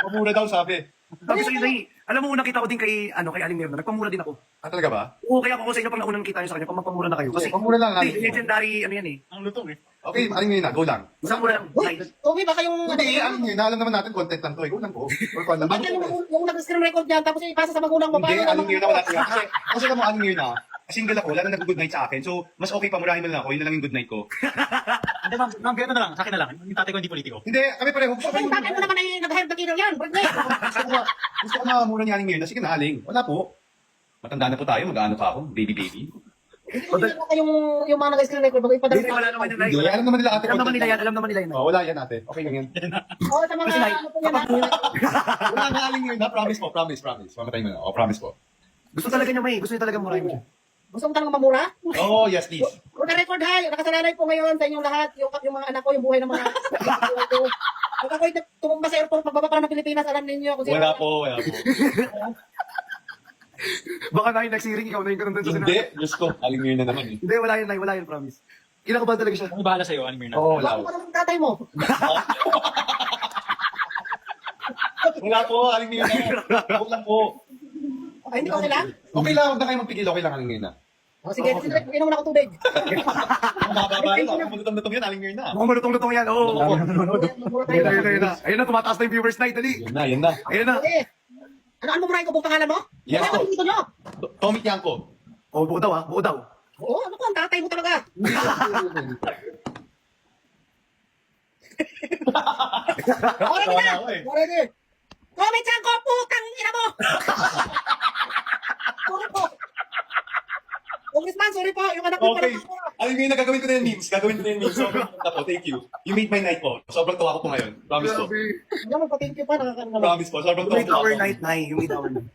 Pamura daw sabi. Sabi sa'yo, Nay, alam mo, unang kita ko din kay Aling Mirna, nagpamura din ako. Ah, talaga ba? Oo, kaya ako sa inyo pag naunang kita nyo sa kanya, pag magpamura na kayo. Kasi, Pamura lang. hindi, legendary, ano yan eh. Ang lutong eh. Okay, Aling Mirna, go lang. Isang mura lang, Uy, Nay. Tommy, baka yung... Hindi, Aling Mirna, alam naman natin, content lang to. Go lang po. Or kung ano. Ba't yan yung nag-screen record yan, tapos ipasa sa magulang mo? Hindi, paano Aling naman- Mirna, wala siya. Kasi alam mo, Aling Mirna, single ako, wala na nag-good night sa akin. So, mas okay pamurahin mo lang ako, yun na lang yung good night ko. Hindi, ma'am, ganito na lang. Sa akin na lang. Yung tatay ko hindi politiko. Hindi, kami pareho. Gusto ko Yung tatay mo naman ay nag-hire na killer yan, Britney. gusto ko makamura ni Aling Mirna. Sige na, Aling. Wala po. Matanda na po tayo, mag-ano pa ako, baby. Hindi na yung mga nag-screen record, bago ipadala. Hindi, wala naman yun, Nay. Hindi, alam naman nila ate. Alam naman nila yan, alam naman nila yan. Nay. Oh, wala yan ate. Okay lang yan. Oo, sa mga Kasi, Nay, ano po yan. Wala nga Aling Mirna, promise po, promise. Mamatay mo na. Oh, promise po. Gusto talaga niya, May. Gusto niya talaga murahin mo siya. Gusto mo talagang mamura? Oh, yes, please. Kung na-record high, nakasalalay po ngayon sa inyong lahat, yung mga anak ko, yung buhay ng mga... Pag ako'y tumumba sa airport, magbaba pa ng Pilipinas, alam ninyo kung sino. Wala po. Baka Nay, nagsiring ikaw na yung kanundan sa Hindi, Diyos ko. Aling Mirna naman eh. Hindi, wala yun, Nay. Wala yun, promise. Kinakabahan talaga siya. Kung bahala sa'yo, ano Mirna? Oo, Wala ko pa naman tatay mo. Wala po, Aling Mirna. Huwag lang po. Ay, hindi ko sila? Okay lang, huwag na kayo magpigil. Okay lang, Aling Mirna. O sige, inom na ako tubig. Ang mababa rin. Ang malutong yan, Aling Mirna. Mukhang malutong-lutong yan, oo. Mamura Ayun na, tayo. ayun na. Ayun na, tumataas na yung viewers, Nay. Dali. Yan na. Ayun na. Okay. Ano mumurahin ko? Buong pangalan mo? Yes, Ano po. dito nyo? Tommy Tiangco. Oh, buo daw, ha? Buo daw. Oo, ano ko, ang tatay mo talaga. Alright Wala na! ako eh. Alright. Comment saan ko, putang ina mo! Sorry po. Congressman, sorry po. Yung anak ko Okay. parang... Aling Mirna, gagawin ko na yung memes. Sobrang ganda po. Thank you. You made my night po. Sobrang tawa ko po ngayon. Promise po. Hindi mo pa, thank you pa. Nakakano naman. Promise po. Sobrang You tawa made ko. our night, Nay. You made our night.